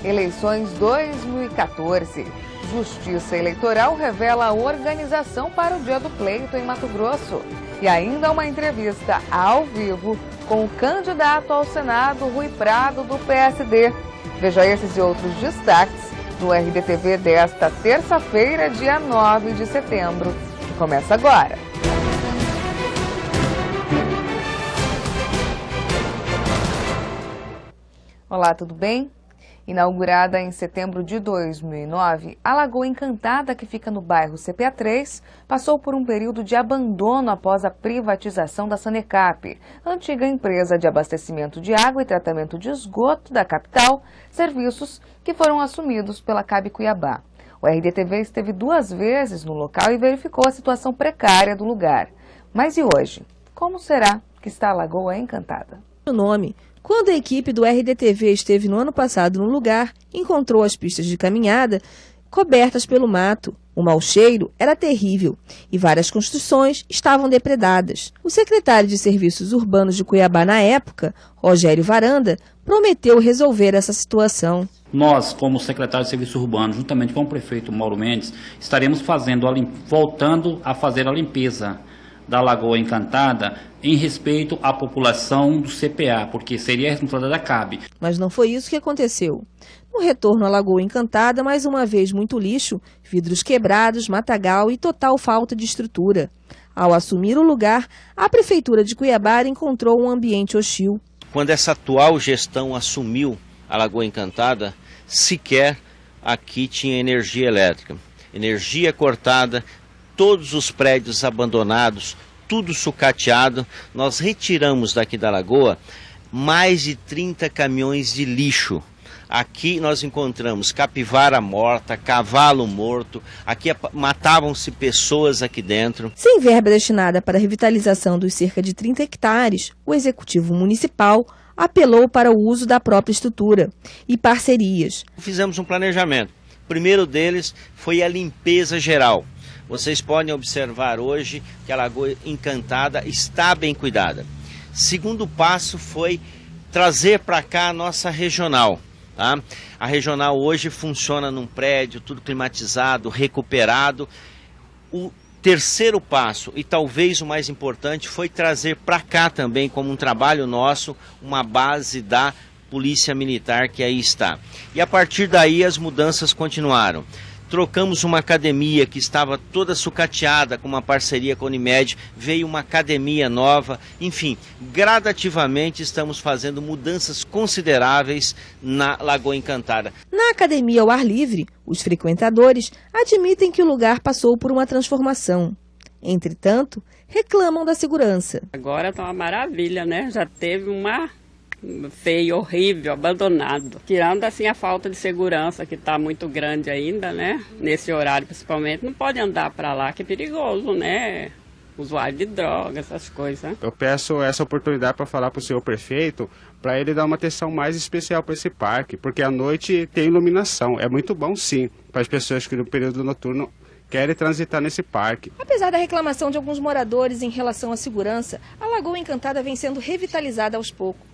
Eleições 2014. Justiça Eleitoral revela a organização para o dia do pleito em Mato Grosso. E ainda uma entrevista ao vivo com o candidato ao Senado, Rui Prado, do PSD. Veja esses e outros destaques no RDTV desta terça-feira, dia 9 de setembro, que começa agora. Olá, tudo bem? Inaugurada em setembro de 2009, a Lagoa Encantada, que fica no bairro CPA3, passou por um período de abandono após a privatização da Sanecap, antiga empresa de abastecimento de água e tratamento de esgoto da capital, serviços que foram assumidos pela CAB Cuiabá. O RDTV esteve 2 vezes no local e verificou a situação precária do lugar. Mas e hoje? Como será que está a Lagoa Encantada? O nome. Quando a equipe do RDTV esteve no ano passado no lugar, encontrou as pistas de caminhada cobertas pelo mato. O mau cheiro era terrível e várias construções estavam depredadas. O secretário de Serviços Urbanos de Cuiabá na época, Rogério Varanda, prometeu resolver essa situação. Nós, como secretário de Serviços Urbanos, juntamente com o prefeito Mauro Mendes, estaremos voltando a fazer a limpeza da Lagoa Encantada em respeito à população do CPA, porque seria a responsabilidade da CAB. Mas não foi isso que aconteceu. No retorno à Lagoa Encantada, mais uma vez muito lixo, vidros quebrados, matagal e total falta de estrutura. Ao assumir o lugar, a Prefeitura de Cuiabá encontrou um ambiente hostil. Quando essa atual gestão assumiu a Lagoa Encantada, sequer aqui tinha energia elétrica. Energia cortada, todos os prédios abandonados, tudo sucateado. Nós retiramos daqui da lagoa mais de 30 caminhões de lixo. Aqui nós encontramos capivara morta, cavalo morto, aqui matavam-se pessoas aqui dentro. Sem verba destinada para a revitalização dos cerca de 30 hectares, o Executivo Municipal apelou para o uso da própria estrutura e parcerias. Fizemos um planejamento. O primeiro deles foi a limpeza geral. Vocês podem observar hoje que a Lagoa Encantada está bem cuidada. Segundo passo foi trazer para cá a nossa regional. Tá? A regional hoje funciona num prédio, tudo climatizado, recuperado. O terceiro passo, e talvez o mais importante, foi trazer para cá também, como um trabalho nosso, uma base da Polícia Militar que aí está. E a partir daí as mudanças continuaram. Trocamos uma academia que estava toda sucateada com uma parceria com a Unimed, veio uma academia nova, enfim, gradativamente estamos fazendo mudanças consideráveis na Lagoa Encantada. Na academia ao ar livre, os frequentadores admitem que o lugar passou por uma transformação. Entretanto, reclamam da segurança. Agora está uma maravilha, né? Já teve uma feio, horrível, abandonado. Tirando assim a falta de segurança que está muito grande ainda, né? Nesse horário principalmente, não pode andar para lá que é perigoso, né? Usuário de drogas, essas coisas. Eu peço essa oportunidade para falar para o senhor prefeito, para ele dar uma atenção mais especial para esse parque, porque à noite tem iluminação. É muito bom sim, para as pessoas que no período noturno querem transitar nesse parque. Apesar da reclamação de alguns moradores em relação à segurança, a Lagoa Encantada vem sendo revitalizada aos poucos.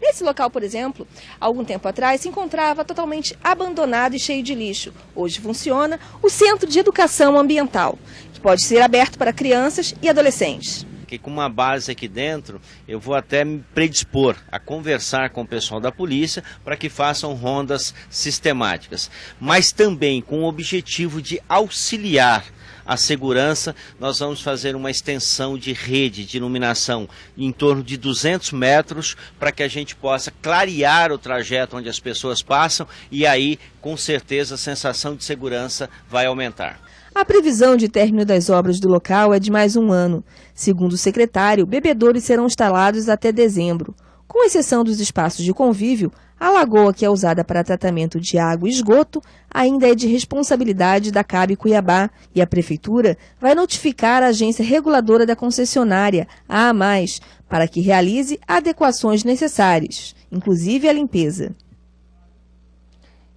Nesse local, por exemplo, algum tempo atrás se encontrava totalmente abandonado e cheio de lixo. Hoje funciona o Centro de Educação Ambiental, que pode ser aberto para crianças e adolescentes. Que com uma base aqui dentro, eu vou até me predispor a conversar com o pessoal da polícia para que façam rondas sistemáticas. Mas também com o objetivo de auxiliar a segurança, nós vamos fazer uma extensão de rede de iluminação em torno de 200 metros para que a gente possa clarear o trajeto onde as pessoas passam e aí, com certeza, a sensação de segurança vai aumentar. A previsão de término das obras do local é de mais 1 ano. Segundo o secretário, bebedouros serão instalados até dezembro. Com exceção dos espaços de convívio, a lagoa, que é usada para tratamento de água e esgoto, ainda é de responsabilidade da CAB Cuiabá e a Prefeitura vai notificar a agência reguladora da concessionária, a AMAIS, para que realize adequações necessárias, inclusive a limpeza.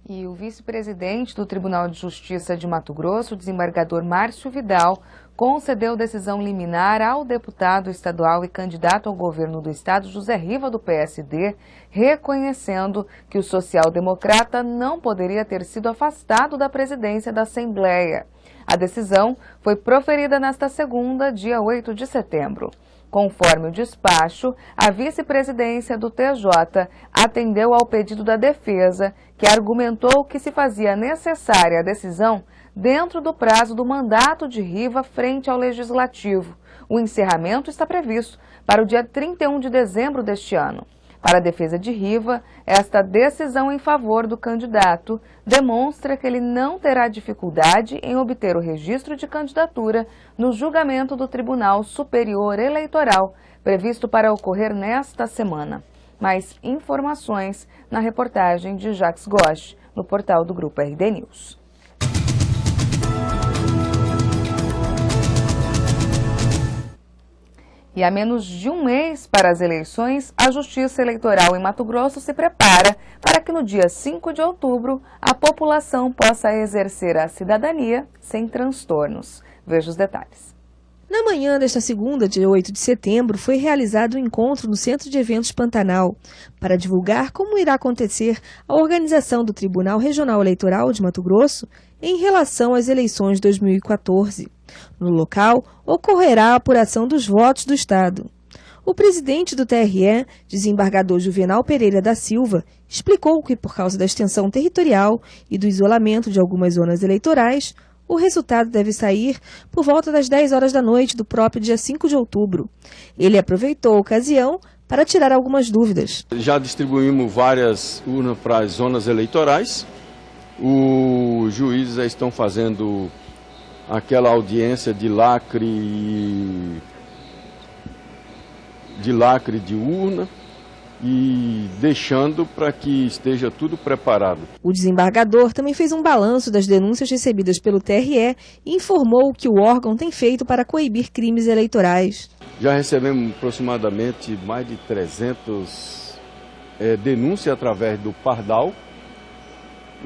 E o vice-presidente do Tribunal de Justiça de Mato Grosso, o desembargador Márcio Vidal, concedeu decisão liminar ao deputado estadual e candidato ao governo do estado, José Riva, do PSD, reconhecendo que o social-democrata não poderia ter sido afastado da presidência da Assembleia. A decisão foi proferida nesta segunda, dia 8 de setembro. Conforme o despacho, a vice-presidência do TJ atendeu ao pedido da defesa, que argumentou que se fazia necessária a decisão dentro do prazo do mandato de Riva frente ao Legislativo. O encerramento está previsto para o dia 31 de dezembro deste ano. Para a defesa de Riva, esta decisão em favor do candidato demonstra que ele não terá dificuldade em obter o registro de candidatura no julgamento do Tribunal Superior Eleitoral, previsto para ocorrer nesta semana. Mais informações na reportagem de Jacques Gosch, no portal do Grupo RD News. E a menos de um mês para as eleições, a Justiça Eleitoral em Mato Grosso se prepara para que no dia 5 de outubro a população possa exercer a cidadania sem transtornos. Veja os detalhes. Na manhã desta segunda, dia 8 de setembro, foi realizado um encontro no Centro de Eventos Pantanal para divulgar como irá acontecer a organização do Tribunal Regional Eleitoral de Mato Grosso em relação às eleições de 2014. No local, ocorrerá a apuração dos votos do Estado. O presidente do TRE, desembargador Juvenal Pereira da Silva, explicou que, por causa da extensão territorial e do isolamento de algumas zonas eleitorais, o resultado deve sair por volta das 10 horas da noite do próprio dia 5 de outubro. Ele aproveitou a ocasião para tirar algumas dúvidas. Já distribuímos várias urnas para as zonas eleitorais. Os juízes já estão fazendo aquela audiência de lacre de urna e deixando para que esteja tudo preparado. O desembargador também fez um balanço das denúncias recebidas pelo TRE e informou que o órgão tem feito para coibir crimes eleitorais. Já recebemos aproximadamente mais de 300 denúncias através do Pardal.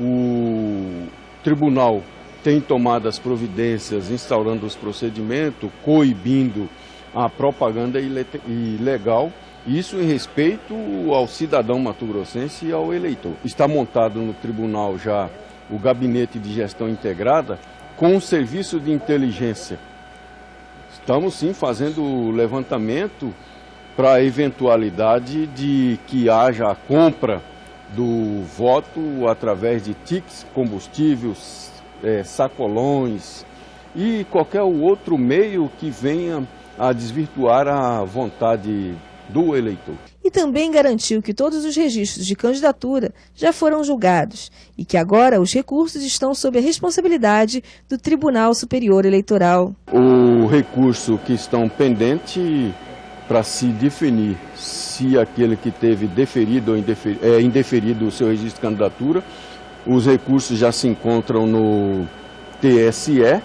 O tribunal tem tomado as providências, instaurando os procedimentos, coibindo a propaganda ilegal, isso em respeito ao cidadão mato-grossense e ao eleitor. Está montado no tribunal já o gabinete de gestão integrada com o serviço de inteligência. Estamos sim fazendo o levantamento para a eventualidade de que haja a compra do voto através de tickets, combustíveis, sacolões e qualquer outro meio que venha a desvirtuar a vontade do eleitor. E também garantiu que todos os registros de candidatura já foram julgados e que agora os recursos estão sob a responsabilidade do Tribunal Superior Eleitoral. O recurso que estão pendente para se definir se aquele que teve deferido ou indeferido o seu registro de candidatura, os recursos já se encontram no TSE.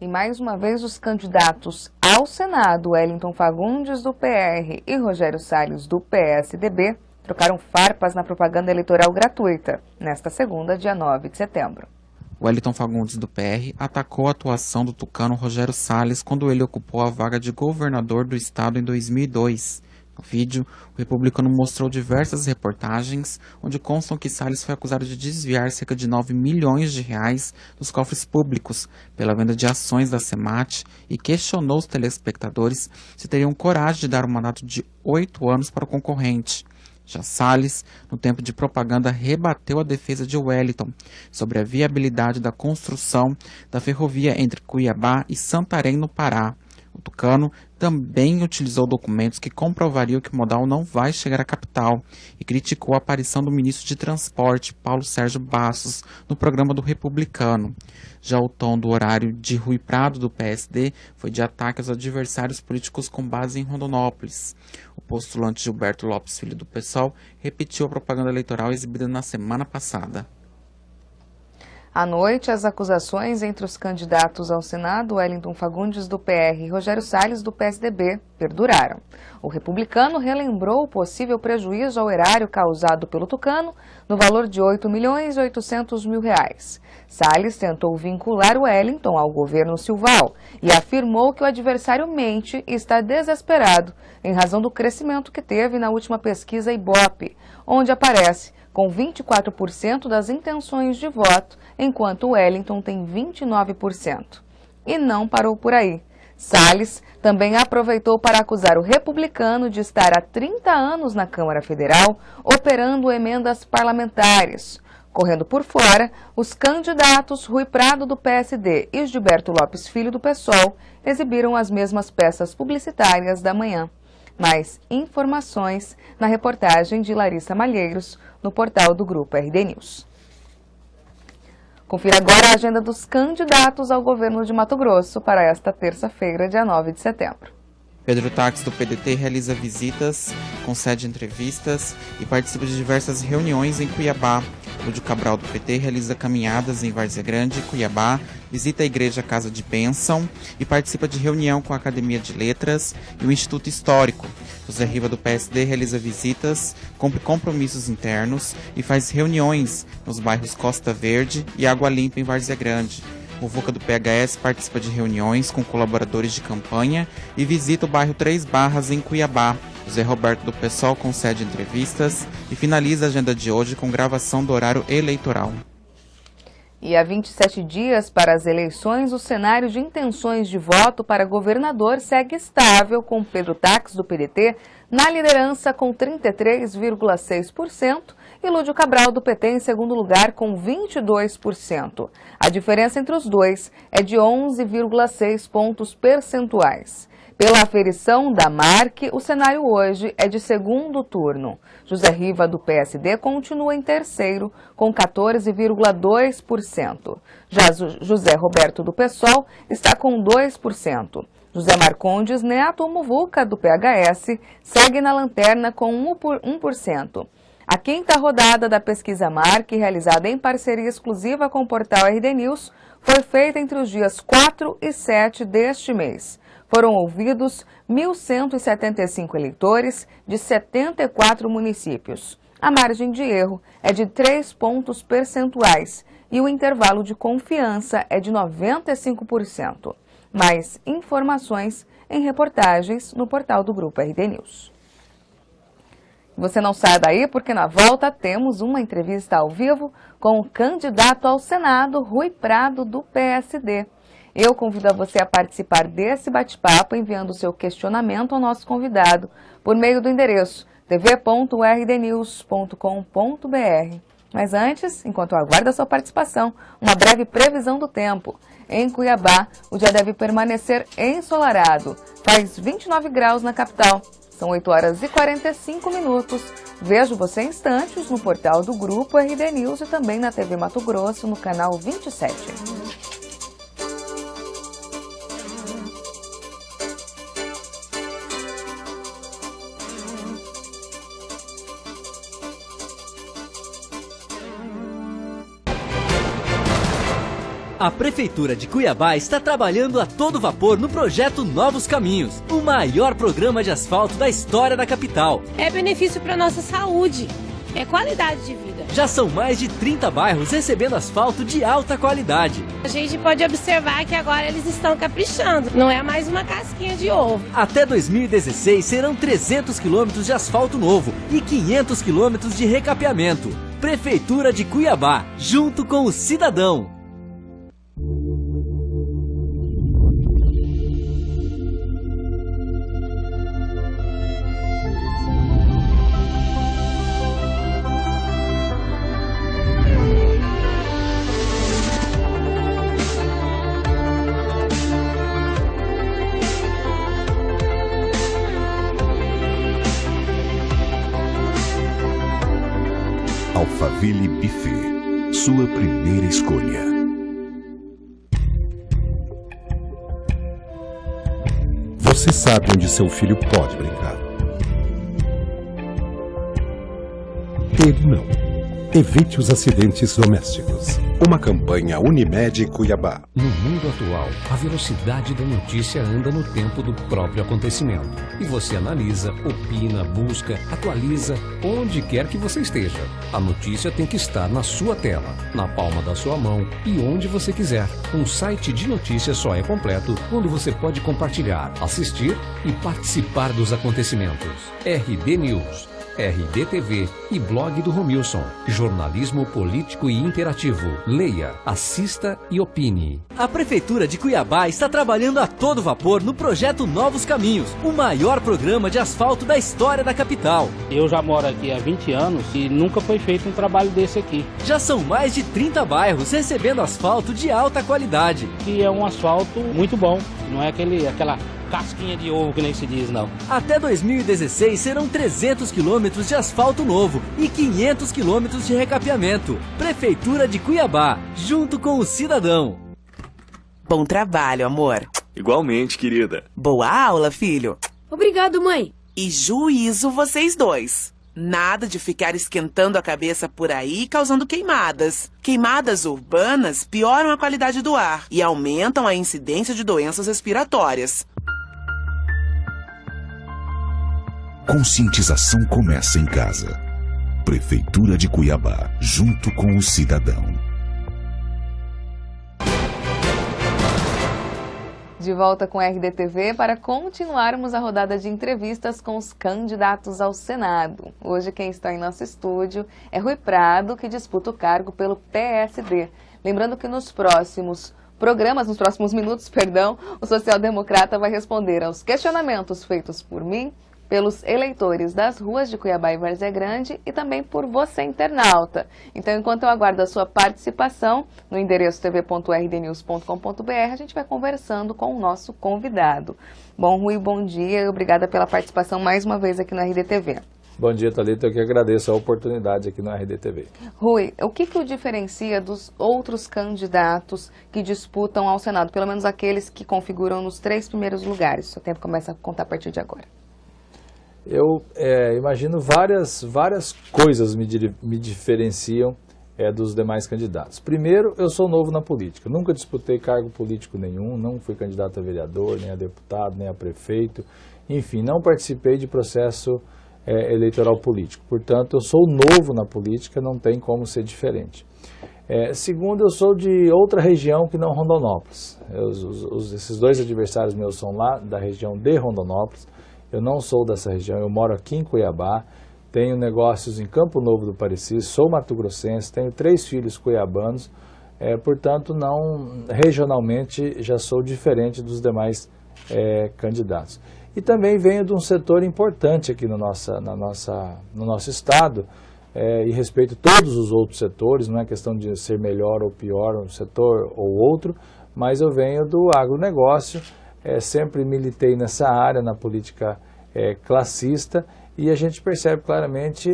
E mais uma vez os candidatos ao Senado, Wellington Fagundes, do PR, e Rogério Salles, do PSDB, trocaram farpas na propaganda eleitoral gratuita, nesta segunda, dia 9 de setembro. Wellington Fagundes, do PR, atacou a atuação do tucano Rogério Salles quando ele ocupou a vaga de governador do estado em 2002. No vídeo, o republicano mostrou diversas reportagens onde constam que Salles foi acusado de desviar cerca de 9 milhões de reais dos cofres públicos pela venda de ações da Semat e questionou os telespectadores se teriam coragem de dar um mandato de 8 anos para o concorrente. Já Salles, no tempo de propaganda, rebateu a defesa de Wellington sobre a viabilidade da construção da ferrovia entre Cuiabá e Santarém, no Pará. O tucano também utilizou documentos que comprovariam que o modal não vai chegar à capital e criticou a aparição do ministro de Transporte, Paulo Sérgio Bastos, no programa do Republicano. Já o tom do horário de Rui Prado, do PSD, foi de ataque aos adversários políticos com base em Rondonópolis. O postulante Gilberto Lopes Filho, do PSOL, repetiu a propaganda eleitoral exibida na semana passada. À noite, as acusações entre os candidatos ao Senado, Wellington Fagundes, do PR, e Rogério Salles, do PSDB, perduraram. O republicano relembrou o possível prejuízo ao erário causado pelo tucano, no valor de R$ 8.800.000. Salles tentou vincular Wellington ao governo Silval e afirmou que o adversário mente e está desesperado em razão do crescimento que teve na última pesquisa Ibope, onde aparece com 24% das intenções de voto, enquanto Wellington tem 29%. E não parou por aí. Salles também aproveitou para acusar o republicano de estar há 30 anos na Câmara Federal, operando emendas parlamentares. Correndo por fora, os candidatos Rui Prado, do PSD, e Gilberto Lopes Filho, do PSOL, exibiram as mesmas peças publicitárias da manhã. Mais informações na reportagem de Larissa Malheiros, no portal do Grupo RD News. Confira agora a agenda dos candidatos ao governo de Mato Grosso para esta terça-feira, dia 9 de setembro. Pedro Táxi, do PDT, realiza visitas, concede entrevistas e participa de diversas reuniões em Cuiabá. Lúdio Cabral, do PT, realiza caminhadas em Várzea Grande, Cuiabá, visita a Igreja Casa de Bênção e participa de reunião com a Academia de Letras e o Instituto Histórico. José Riva, do PSD, realiza visitas, cumpre compromissos internos e faz reuniões nos bairros Costa Verde e Água Limpa, em Várzea Grande. O Vuca, do PHS, participa de reuniões com colaboradores de campanha e visita o bairro Três Barras, em Cuiabá. José Roberto, do PSOL, concede entrevistas e finaliza a agenda de hoje com gravação do horário eleitoral. E há 27 dias para as eleições, o cenário de intenções de voto para governador segue estável, com Pedro Táxi, do PDT, na liderança com 33,6%, e Lúdio Cabral, do PT, em segundo lugar com 22%. A diferença entre os dois é de 11,6 pontos percentuais. Pela aferição da Marc, o cenário hoje é de segundo turno. José Riva, do PSD, continua em terceiro, com 14,2%. Já José Roberto, do PSOL, está com 2%. José Marcondes Neto, o Muvuca, do PHS, segue na lanterna com 1%. A quinta rodada da pesquisa Marc, realizada em parceria exclusiva com o portal RD News, foi feita entre os dias 4 e 7 deste mês. Foram ouvidos 1.175 eleitores de 74 municípios. A margem de erro é de 3 pontos percentuais e o intervalo de confiança é de 95%. Mais informações em reportagens no portal do Grupo RD News. Você não sai daí porque na volta temos uma entrevista ao vivo com o candidato ao Senado, Rui Prado, do PSD. Eu convido a você a participar desse bate-papo enviando seu questionamento ao nosso convidado por meio do endereço tv.rdnews.com.br. Mas antes, enquanto aguarda a sua participação, uma breve previsão do tempo. Em Cuiabá, o dia deve permanecer ensolarado. Faz 29 graus na capital. São 8 horas e 45 minutos. Vejo você em instantes no portal do Grupo RD News e também na TV Mato Grosso, no canal 27. A Prefeitura de Cuiabá está trabalhando a todo vapor no projeto Novos Caminhos, o maior programa de asfalto da história da capital. É benefício para a nossa saúde, é qualidade de vida. Já são mais de 30 bairros recebendo asfalto de alta qualidade. A gente pode observar que agora eles estão caprichando, não é mais uma casquinha de ovo. Até 2016 serão 300 quilômetros de asfalto novo e 500 quilômetros de recapeamento. Prefeitura de Cuiabá, junto com o cidadão. Alphaville Buffet, sua primeira escolha. Você sabe onde seu filho pode brincar. Ele não. Evite os acidentes domésticos. Uma campanha Unimed Cuiabá. No mundo atual, a velocidade da notícia anda no tempo do próprio acontecimento. E você analisa, opina, busca, atualiza, onde quer que você esteja. A notícia tem que estar na sua tela, na palma da sua mão e onde você quiser. Um site de notícias só é completo quando você pode compartilhar, assistir e participar dos acontecimentos. RD News, RD TV e blog do Romilson. Jornalismo político e interativo. Leia, assista e opine. A Prefeitura de Cuiabá está trabalhando a todo vapor no projeto Novos Caminhos, o maior programa de asfalto da história da capital. Eu já moro aqui há 20 anos e nunca foi feito um trabalho desse aqui. Já são mais de 30 bairros recebendo asfalto de alta qualidade. E é um asfalto muito bom, não é aquela casquinha de ovo que nem se diz, não. Até 2016 serão 300 quilômetros de asfalto novo e 500 quilômetros de recapeamento. Prefeitura de Cuiabá, junto com o cidadão. Bom trabalho, amor. Igualmente, querida. Boa aula, filho. Obrigado, mãe. E juízo vocês dois. Nada de ficar esquentando a cabeça por aí e causando queimadas. Queimadas urbanas pioram a qualidade do ar e aumentam a incidência de doenças respiratórias. Conscientização começa em casa. Prefeitura de Cuiabá, junto com o cidadão. De volta com a RDTV para continuarmos a rodada de entrevistas com os candidatos ao Senado. Hoje quem está em nosso estúdio é Rui Prado, que disputa o cargo pelo PSD. Lembrando que nos próximos minutos, o social-democrata vai responder aos questionamentos feitos por mim, pelos eleitores das ruas de Cuiabá e Várzea Grande e também por você, internauta. Então, enquanto eu aguardo a sua participação no endereço tv.rdnews.com.br, a gente vai conversando com o nosso convidado. Bom, Rui, bom dia e obrigada pela participação mais uma vez aqui no RDTV. Bom dia, Thalita. Eu que agradeço a oportunidade aqui no RDTV. Rui, o que o diferencia dos outros candidatos que disputam ao Senado, pelo menos aqueles que configuram nos 3 primeiros lugares? O seu tempo começa a contar a partir de agora. Eu imagino várias coisas me diferenciam dos demais candidatos. Primeiro, eu sou novo na política. Nunca disputei cargo político nenhum, não fui candidato a vereador, nem a deputado, nem a prefeito. Enfim, não participei de processo eleitoral político. Portanto, eu sou novo na política, não tem como ser diferente. Segundo, eu sou de outra região que não Rondonópolis. Esses dois adversários meus são lá da região de Rondonópolis. Eu não sou dessa região, eu moro aqui em Cuiabá, tenho negócios em Campo Novo do Parecis, sou mato-grossense, tenho 3 filhos cuiabanos, portanto, regionalmente já sou diferente dos demais candidatos. E também venho de um setor importante aqui no nosso estado, e respeito todos os outros setores, não é questão de ser melhor ou pior um setor ou outro, mas eu venho do agronegócio. Sempre militei nessa área, na política classista, e a gente percebe claramente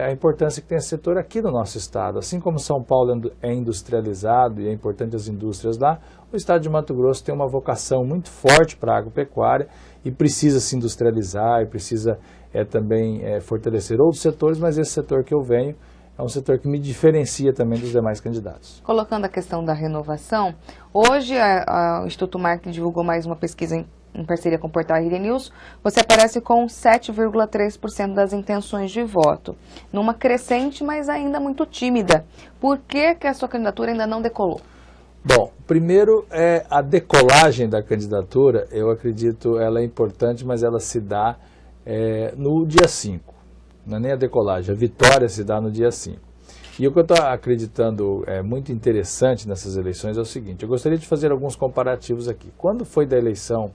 a importância que tem esse setor aqui no nosso estado. Assim como São Paulo é industrializado e é importante as indústrias lá, o estado de Mato Grosso tem uma vocação muito forte para a agropecuária e precisa se industrializar e precisa também fortalecer outros setores, mas esse setor que eu venho é um setor que me diferencia também dos demais candidatos. Colocando a questão da renovação, hoje o Instituto Mark divulgou mais uma pesquisa em parceria com o portal RD News. Você aparece com 7,3% das intenções de voto, numa crescente, mas ainda muito tímida. Por que a sua candidatura ainda não decolou? Bom, primeiro, a decolagem da candidatura, eu acredito, ela é importante, mas ela se dá no dia 5. Não é nem a decolagem, a vitória se dá no dia 5. E o que eu estou acreditando muito interessante nessas eleições é o seguinte: eu gostaria de fazer alguns comparativos aqui. Quando foi da eleição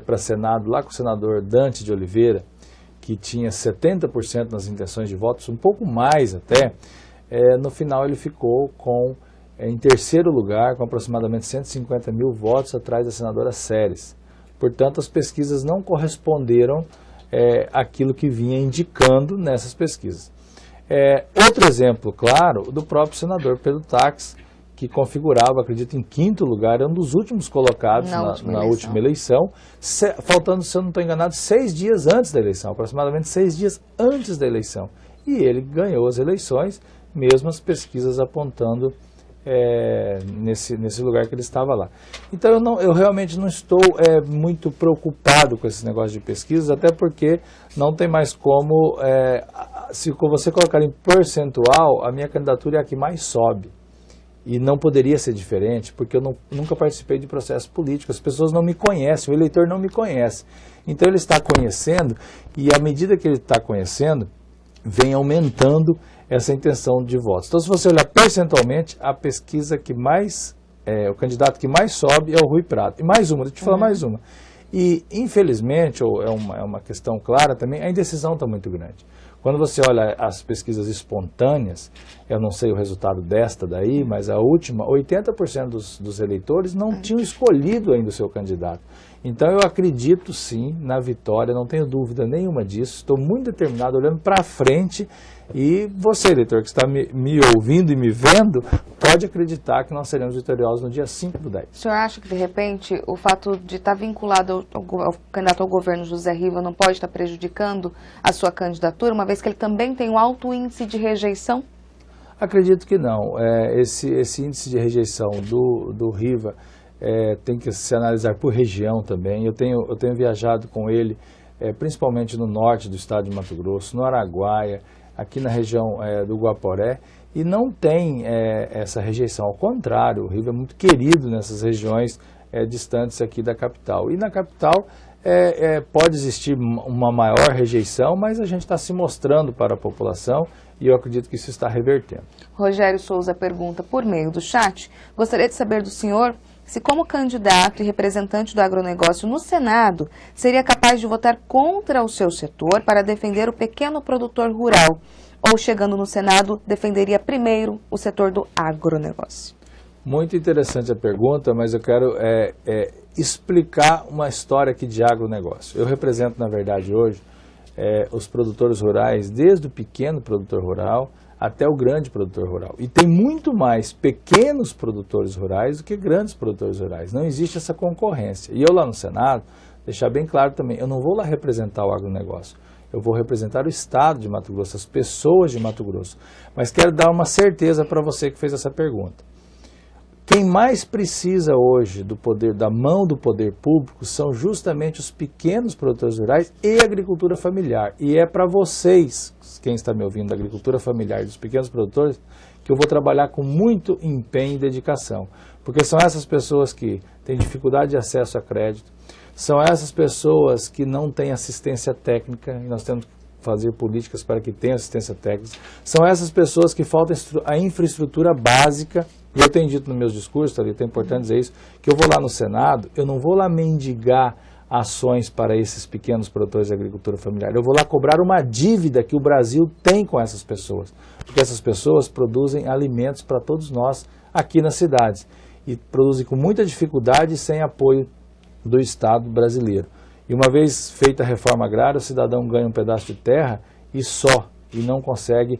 para Senado, lá com o senador Dante de Oliveira, que tinha 70% nas intenções de votos, um pouco mais até, no final ele ficou em terceiro lugar, com aproximadamente 150 mil votos atrás da senadora Séries. Portanto, as pesquisas não corresponderam aquilo que vinha indicando nessas pesquisas. Outro exemplo, claro, do próprio senador Pedro Taques, que configurava, acredito, em 5º lugar, é um dos últimos colocados na última eleição, faltando, se eu não estou enganado, 6 dias antes da eleição, aproximadamente 6 dias antes da eleição. E ele ganhou as eleições, mesmo as pesquisas apontando nesse lugar que ele estava lá. Então eu realmente não estou muito preocupado com esse negócio de pesquisas, até porque não tem mais como, se você colocar em percentual, a minha candidatura é a que mais sobe. E não poderia ser diferente, porque eu nunca participei de processo político, as pessoas não me conhecem, o eleitor não me conhece. Então ele está conhecendo, e à medida que ele está conhecendo, vem aumentando essa intenção de votos. Então, se você olhar percentualmente, a pesquisa que mais, o candidato que mais sobe é o Rui Prado. E mais uma, deixa eu te falar mais uma. E, infelizmente, ou é uma questão clara também, a indecisão está muito grande. Quando você olha as pesquisas espontâneas, eu não sei o resultado desta daí, mas a última, 80% dos eleitores não tinham escolhido ainda o seu candidato. Então eu acredito sim na vitória, não tenho dúvida nenhuma disso, estou muito determinado, olhando para frente, e você, eleitor, que está me ouvindo e me vendo, pode acreditar que nós seremos vitoriosos no dia 5/10. O senhor acha que, de repente, o fato de estar vinculado ao candidato ao governo José Riva não pode estar prejudicando a sua candidatura, uma vez que ele também tem um alto índice de rejeição? Acredito que não. Esse índice de rejeição do Riva tem que se analisar por região também. Eu tenho viajado com ele, principalmente no norte do estado de Mato Grosso, no Araguaia, aqui na região do Guaporé, e não tem essa rejeição. Ao contrário, o Riva é muito querido nessas regiões distantes aqui da capital. E na capital pode existir uma maior rejeição, mas a gente está se mostrando para a população, e eu acredito que isso está revertendo. Rogério Souza pergunta por meio do chat: gostaria de saber do senhor se, como candidato e representante do agronegócio no Senado, seria capaz de votar contra o seu setor para defender o pequeno produtor rural, ou, chegando no Senado, defenderia primeiro o setor do agronegócio. Muito interessante a pergunta, mas eu quero explicar uma história aqui de agronegócio. Eu represento, na verdade, hoje, os produtores rurais, desde o pequeno produtor rural até o grande produtor rural. E tem muito mais pequenos produtores rurais do que grandes produtores rurais. Não existe essa concorrência. E eu lá no Senado, deixar bem claro também, eu não vou lá representar o agronegócio. Eu vou representar o estado de Mato Grosso, as pessoas de Mato Grosso. Mas quero dar uma certeza para você que fez essa pergunta. Quem mais precisa hoje da mão do poder público são justamente os pequenos produtores rurais e a agricultura familiar. E é para vocês, quem está me ouvindo, da agricultura familiar e dos pequenos produtores, que eu vou trabalhar com muito empenho e dedicação. Porque são essas pessoas que têm dificuldade de acesso a crédito, são essas pessoas que não têm assistência técnica, e nós temos que fazer políticas para que tenham assistência técnica, são essas pessoas que faltam a infraestrutura básica. E eu tenho dito nos meus discursos, é importante dizer isso, que eu vou lá no Senado, eu não vou lá mendigar ações para esses pequenos produtores de agricultura familiar. Eu vou lá cobrar uma dívida que o Brasil tem com essas pessoas, porque essas pessoas produzem alimentos para todos nós aqui nas cidades, e produzem com muita dificuldade e sem apoio do Estado brasileiro. E uma vez feita a reforma agrária, o cidadão ganha um pedaço de terra e não consegue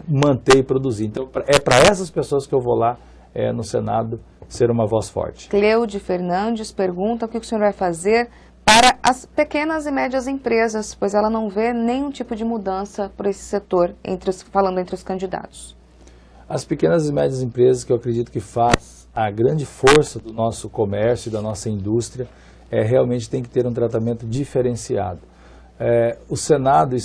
manter e produzir. Então, é para essas pessoas que eu vou lá no Senado ser uma voz forte. Cleude Fernandes pergunta o que o senhor vai fazer para as pequenas e médias empresas, pois ela não vê nenhum tipo de mudança por esse setor, falando entre os candidatos. As pequenas e médias empresas, que eu acredito que faz a grande força do nosso comércio e da nossa indústria, realmente tem que ter um tratamento diferenciado. O Senado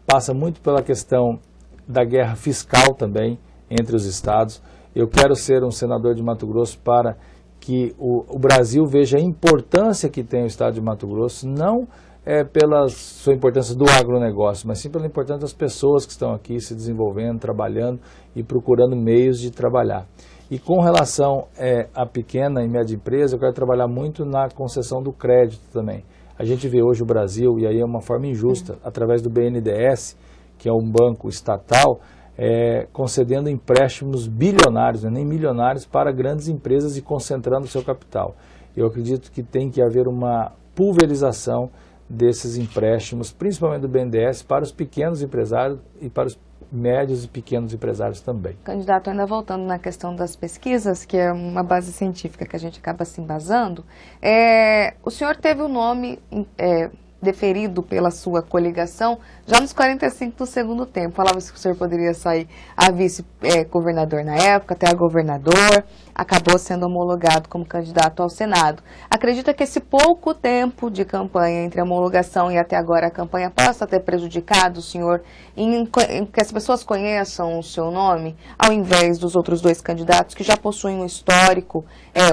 passa muito pela questão da guerra fiscal também entre os estados. Eu quero ser um senador de Mato Grosso para que o Brasil veja a importância que tem o estado de Mato Grosso, não pela sua importância do agronegócio, mas sim pela importância das pessoas que estão aqui se desenvolvendo, trabalhando e procurando meios de trabalhar. E com relação à pequena e média empresa, eu quero trabalhar muito na concessão do crédito também. A gente vê hoje o Brasil, e aí é uma forma injusta, através do BNDES, que é um banco estatal, concedendo empréstimos bilionários, nem milionários, para grandes empresas e concentrando o seu capital. Eu acredito que tem que haver uma pulverização desses empréstimos, principalmente do BNDES, para os pequenos empresários e para os médios e pequenos empresários também. Candidato, ainda voltando na questão das pesquisas, que é uma base científica que a gente acaba se embasando, o senhor teve o nome deferido pela sua coligação já nos 45 do segundo tempo. Falava-se que o senhor poderia sair a vice-governador na época, até a governador, acabou sendo homologado como candidato ao Senado. Acredita que esse pouco tempo de campanha entre a homologação e até agora a campanha possa ter prejudicado o senhor em que as pessoas conheçam o seu nome, ao invés dos outros dois candidatos que já possuem um histórico,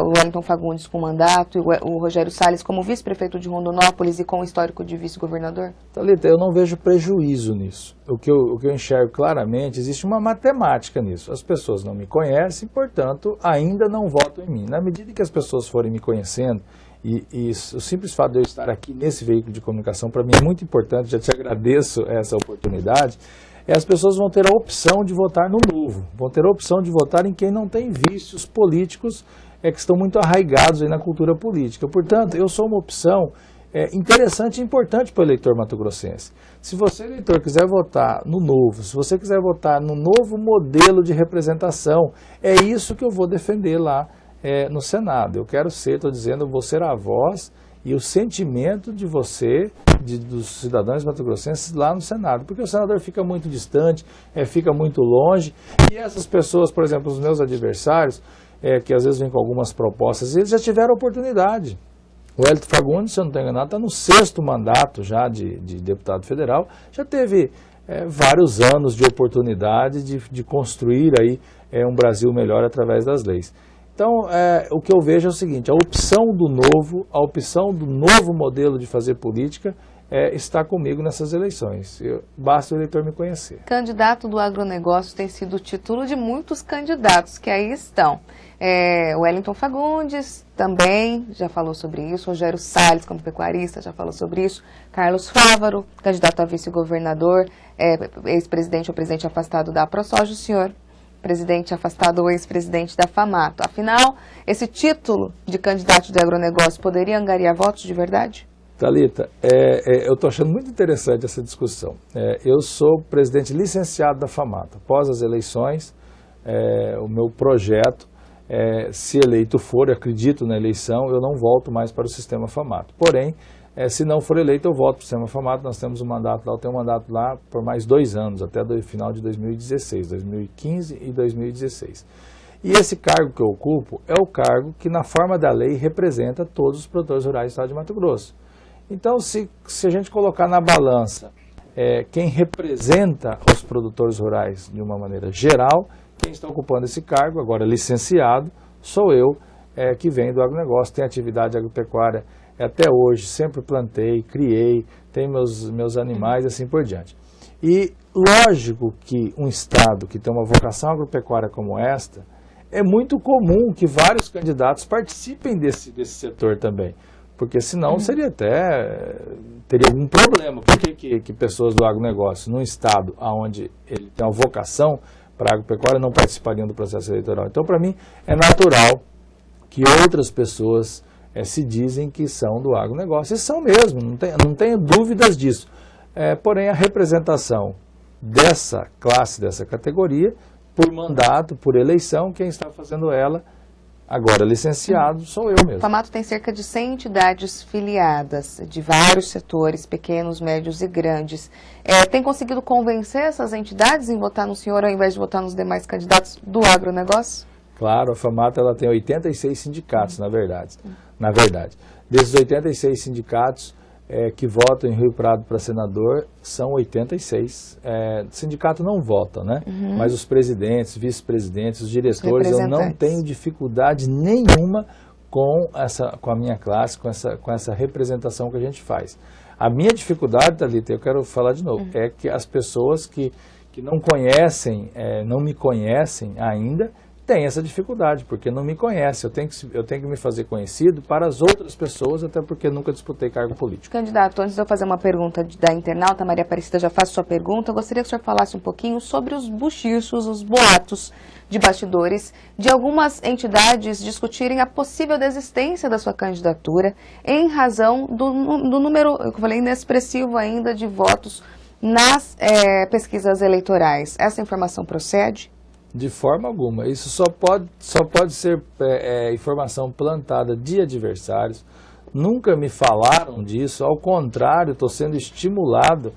o Wellington Fagundes com mandato e o Rogério Salles como vice-prefeito de Rondonópolis e com o histórico de vice-governador? Thalita, eu não vejo prejuízo nisso. O que eu enxergo claramente, existe uma matemática nisso. As pessoas não me conhecem, portanto, ainda não votam em mim. Na medida que as pessoas forem me conhecendo, e o simples fato de eu estar aqui nesse veículo de comunicação, para mim é muito importante, já te agradeço essa oportunidade, as pessoas vão ter a opção de votar no novo, vão ter a opção de votar em quem não tem vícios políticos que estão muito arraigados aí na cultura política. Portanto, eu sou uma opção interessante e importante para o eleitor mato-grossense. Se você, eleitor, quiser votar no novo, se você quiser votar no novo modelo de representação, é isso que eu vou defender lá no Senado. Eu quero ser, estou dizendo, eu vou ser a voz e o sentimento de você, dos cidadãos mato-grossenses lá no Senado, porque o senador fica muito distante, fica muito longe, e essas pessoas, por exemplo, os meus adversários, que às vezes vêm com algumas propostas, eles já tiveram oportunidade. O Wellington Fagundes, se eu não estou enganado, está no 6º mandato já de deputado federal, já teve vários anos de oportunidade de construir aí um Brasil melhor através das leis. Então, o que eu vejo é o seguinte, a opção do novo modelo de fazer política está comigo nessas eleições. Basta o eleitor me conhecer. Candidato do agronegócio tem sido o título de muitos candidatos que aí estão. Wellington Fagundes também já falou sobre isso, Rogério Salles, como pecuarista, já falou sobre isso, Carlos Fávaro, candidato a vice-governador, ex-presidente ou presidente afastado da AproSoja, o senhor presidente afastado ou ex-presidente da FAMATO. Afinal, esse título de candidato de agronegócio poderia angariar votos de verdade? Thalita, eu estou achando muito interessante essa discussão. Eu sou presidente licenciado da FAMATO. Após as eleições, o meu projeto, se eleito for, eu acredito na eleição, eu não volto mais para o sistema FAMATO. Porém, se não for eleito, eu volto para o sistema FAMATO. Nós temos um mandato lá, eu tenho um mandato lá por mais 2 anos, até o final de 2016, 2015 e 2016. E esse cargo que eu ocupo é o cargo que, na forma da lei, representa todos os produtores rurais do estado de Mato Grosso. Então, se a gente colocar na balança quem representa os produtores rurais de uma maneira geral, quem está ocupando esse cargo, agora licenciado, sou eu, que venho do agronegócio, tenho atividade agropecuária até hoje, sempre plantei, criei, tenho meus animais e assim por diante. E lógico que um estado que tem uma vocação agropecuária como esta, é muito comum que vários candidatos participem desse setor também. Porque senão teria algum problema. Por que pessoas do agronegócio, num estado onde ele tem uma vocação para a agropecuária, não participariam do processo eleitoral? Então, para mim, é natural que outras pessoas se dizem que são do agronegócio. E são mesmo, não tenho dúvidas disso. Porém, a representação dessa classe, dessa categoria, por mandato, por eleição, quem está fazendo ela, agora licenciado, sou eu mesmo. O FAMATO tem cerca de 100 entidades filiadas de vários setores, pequenos, médios e grandes. Tem conseguido convencer essas entidades em votar no senhor ao invés de votar nos demais candidatos do agronegócio? Claro, a FAMATO ela tem 86 sindicatos, na verdade. Desses 86 sindicatos que votam em Rio Prado para senador, são 86. Sindicato não vota, né? Mas os presidentes, vice-presidentes, os diretores, eu não tenho dificuldade nenhuma com a minha classe, com essa representação que a gente faz. A minha dificuldade, Thalita, eu quero falar de novo, é que as pessoas que não conhecem, não me conhecem ainda, tem essa dificuldade, porque não me conhece. Eu tenho que me fazer conhecido para as outras pessoas, até porque nunca disputei cargo político. Candidato, antes de eu fazer uma pergunta da internauta, Maria Aparecida já faz sua pergunta, eu gostaria que o senhor falasse um pouquinho sobre os buchichos, os boatos de bastidores, de algumas entidades discutirem a possível desistência da sua candidatura em razão do número, eu falei, inexpressivo ainda de votos nas pesquisas eleitorais. Essa informação procede? De forma alguma. Isso só pode ser informação plantada de adversários. Nunca me falaram disso, ao contrário, estou sendo estimulado,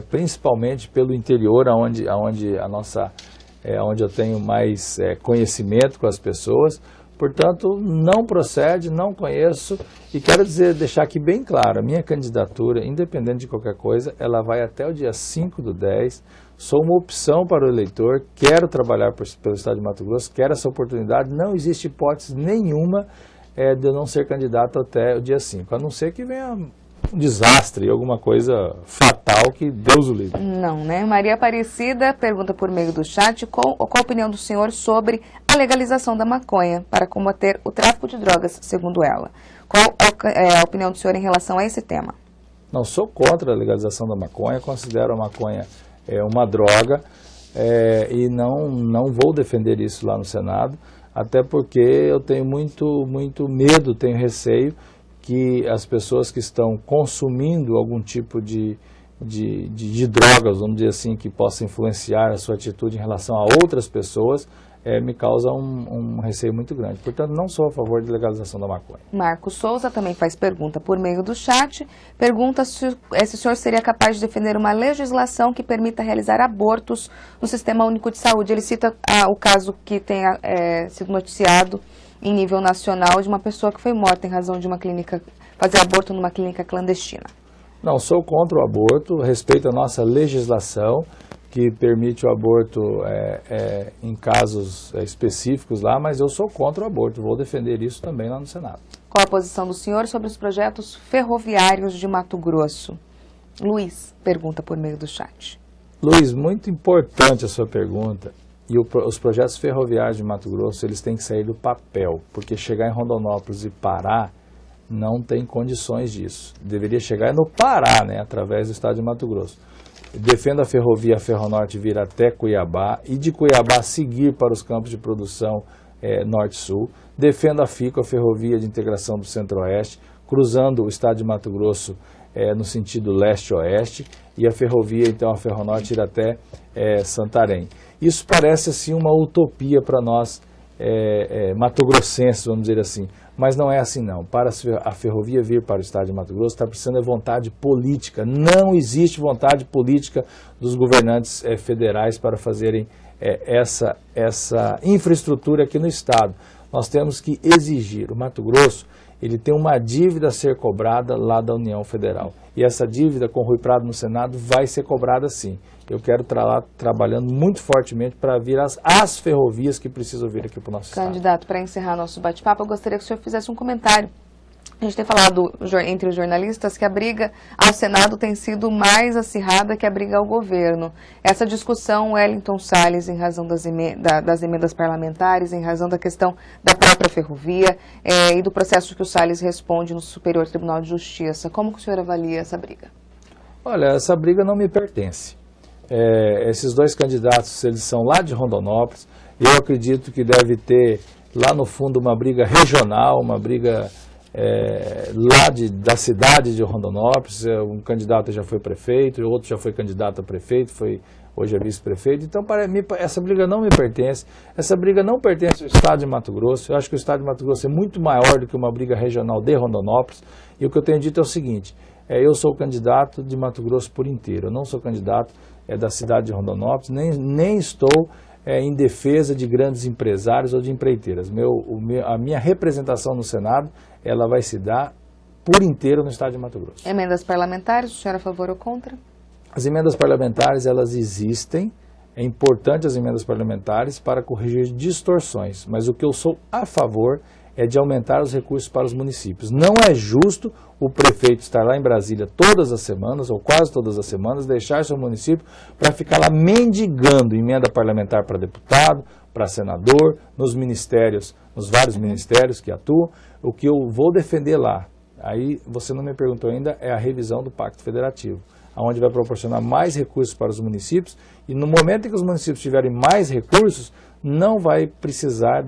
principalmente pelo interior, onde eu tenho mais conhecimento com as pessoas. Portanto, não procede, não conheço e quero deixar aqui bem claro, a minha candidatura, independente de qualquer coisa, ela vai até o dia 5/10, sou uma opção para o eleitor, quero trabalhar pelo Estado de Mato Grosso, quero essa oportunidade, não existe hipótese nenhuma de eu não ser candidato até o dia 5, a não ser que venha um desastre, alguma coisa fatal que Deus o livre. Não, né? Maria Aparecida pergunta por meio do chat qual a opinião do senhor sobre a legalização da maconha para combater o tráfico de drogas, segundo ela. Qual é a opinião do senhor em relação a esse tema? Não, sou contra a legalização da maconha, considero a maconha uma droga e não vou defender isso lá no Senado, até porque eu tenho muito medo, tenho receio que as pessoas que estão consumindo algum tipo de drogas, vamos dizer assim, que possa influenciar a sua atitude em relação a outras pessoas, me causa um receio muito grande. Portanto, não sou a favor de legalização da maconha. Marcos Souza também faz pergunta por meio do chat. Pergunta se o senhor seria capaz de defender uma legislação que permita realizar abortos no Sistema Único de Saúde. Ele cita o caso que tenha sido noticiado em nível nacional de uma pessoa que foi morta em razão de fazer aborto numa clínica clandestina. Não, sou contra o aborto, respeito a nossa legislação que permite o aborto em casos específicos lá, mas eu sou contra o aborto, vou defender isso também lá no Senado. Qual a posição do senhor sobre os projetos ferroviários de Mato Grosso? Luiz pergunta por meio do chat. Luiz, muito importante a sua pergunta. E os projetos ferroviários de Mato Grosso, eles têm que sair do papel, porque chegar em Rondonópolis e parar, não tem condições disso. Deveria chegar no Pará, né, através do estado de Mato Grosso. Defendo a ferrovia Ferronorte vir até Cuiabá e de Cuiabá seguir para os campos de produção Norte-Sul. Defendo a FICO, a Ferrovia de Integração do Centro-Oeste, cruzando o estado de Mato Grosso no sentido leste-oeste, e a ferrovia, então, a Ferronorte ir até Santarém. Isso parece assim uma utopia para nós matogrossenses, vamos dizer assim, mas não é assim não. Para a ferrovia vir para o estado de Mato Grosso, está precisando de vontade política. Não existe vontade política dos governantes federais para fazerem essa infraestrutura aqui no estado. Nós temos que exigir. O Mato Grosso, ele tem uma dívida a ser cobrada lá da União Federal. E essa dívida, com o Rui Prado no Senado, vai ser cobrada sim. Eu quero estar lá trabalhando muito fortemente para vir as ferrovias que precisam vir aqui para o nosso estado. Candidato, para encerrar nosso bate-papo, eu gostaria que o senhor fizesse um comentário. A gente tem falado entre os jornalistas que a briga ao Senado tem sido mais acirrada que a briga ao governo. Essa discussão, Wellington Salles, em razão das emendas parlamentares, em razão da questão da própria ferrovia e do processo que o Salles responde no Superior Tribunal de Justiça. Como que o senhor avalia essa briga? Olha, essa briga não me pertence. Esses dois candidatos, eles são lá de Rondonópolis. Eu acredito que deve ter lá no fundo uma briga regional, uma briga lá da cidade de Rondonópolis. Um candidato já foi prefeito, o outro já foi candidato a prefeito, hoje é vice-prefeito. Então, essa briga não me pertence. Essa briga não pertence ao estado de Mato Grosso. Eu acho que o estado de Mato Grosso é muito maior do que uma briga regional de Rondonópolis. E o que eu tenho dito é o seguinte: eu sou candidato de Mato Grosso por inteiro. Eu não sou candidato da cidade de Rondonópolis, nem estou em defesa de grandes empresários ou de empreiteiras. A minha representação no Senado, ela vai se dar por inteiro no estado de Mato Grosso. Emendas parlamentares, o senhor é a favor ou contra? As emendas parlamentares, elas existem. É importante as emendas parlamentares para corrigir distorções, mas o que eu sou a favor é de aumentar os recursos para os municípios. Não é justo o prefeito estar lá em Brasília todas as semanas, ou quase todas as semanas, deixar seu município para ficar lá mendigando emenda parlamentar para deputado, para senador, nos ministérios, nos vários ministérios que atuam. O que eu vou defender lá, aí você não me perguntou ainda, é a revisão do Pacto Federativo, onde vai proporcionar mais recursos para os municípios, e no momento em que os municípios tiverem mais recursos, não vai precisar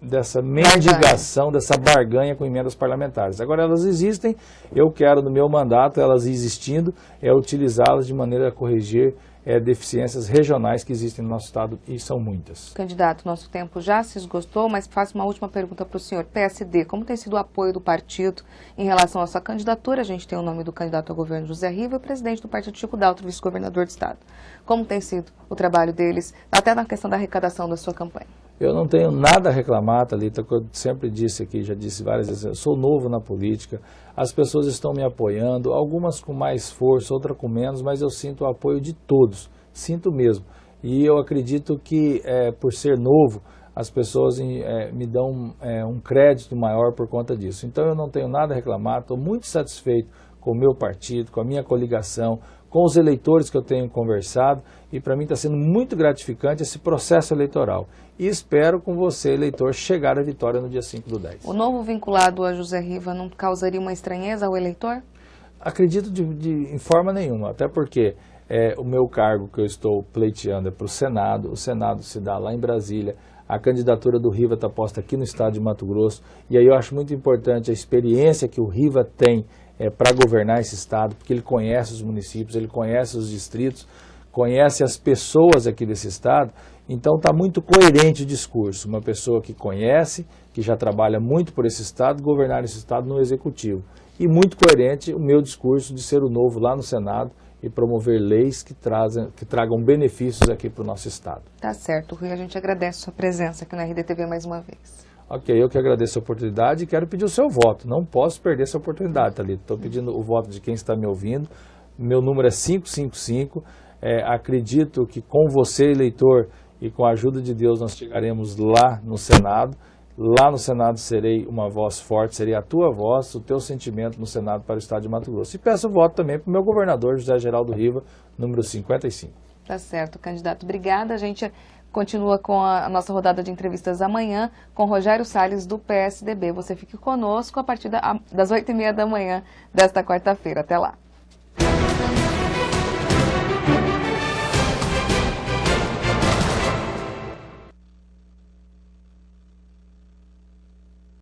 dessa mendigação, dessa barganha com emendas parlamentares. Agora elas existem, eu quero no meu mandato, elas existindo, utilizá-las de maneira a corrigir deficiências regionais que existem no nosso estado, e são muitas. Candidato, nosso tempo já se esgotou, mas faço uma última pergunta para o senhor. PSD, como tem sido o apoio do partido em relação à sua candidatura? A gente tem o nome do candidato ao governo, José Riva, presidente do partido Chico Daltro, vice-governador do estado. Como tem sido o trabalho deles, até na questão da arrecadação da sua campanha? Eu não tenho nada a reclamar, Thalita, que eu sempre disse aqui, já disse várias vezes, eu sou novo na política, as pessoas estão me apoiando, algumas com mais força, outras com menos, mas eu sinto o apoio de todos, sinto mesmo. E eu acredito que, por ser novo, as pessoas me dão um crédito maior por conta disso. Então eu não tenho nada a reclamar, estou muito satisfeito com o meu partido, com a minha coligação, com os eleitores que eu tenho conversado, e para mim está sendo muito gratificante esse processo eleitoral. E espero com você, eleitor, chegar à vitória no dia 5/10. O novo vinculado a José Riva não causaria uma estranheza ao eleitor? Acredito em forma nenhuma, até porque o meu cargo que eu estou pleiteando é para o Senado se dá lá em Brasília, a candidatura do Riva está posta aqui no estado de Mato Grosso, e aí eu acho muito importante a experiência que o Riva tem para governar esse estado, porque ele conhece os municípios, ele conhece os distritos, conhece as pessoas aqui desse estado, então está muito coerente o discurso. Uma pessoa que conhece, que já trabalha muito por esse estado, governar esse estado no executivo. E muito coerente o meu discurso de ser o novo lá no Senado e promover leis que tragam benefícios aqui para o nosso estado. Tá certo, Rui, a gente agradece a sua presença aqui na RDTV mais uma vez. Ok, eu que agradeço a oportunidade e quero pedir o seu voto. Não posso perder essa oportunidade, Thalita. Estou pedindo o voto de quem está me ouvindo. Meu número é 555. Acredito que com você, eleitor, e com a ajuda de Deus, nós chegaremos lá no Senado. Lá no Senado serei uma voz forte, serei a tua voz, o teu sentimento no Senado para o estado de Mato Grosso. E peço voto também para o meu governador, José Geraldo Riva, número 55. Tá certo, candidato. Obrigada. A gente continua com a nossa rodada de entrevistas amanhã com Rogério Salles, do PSDB. Você fique conosco a partir das 8h30 da manhã desta quarta-feira. Até lá.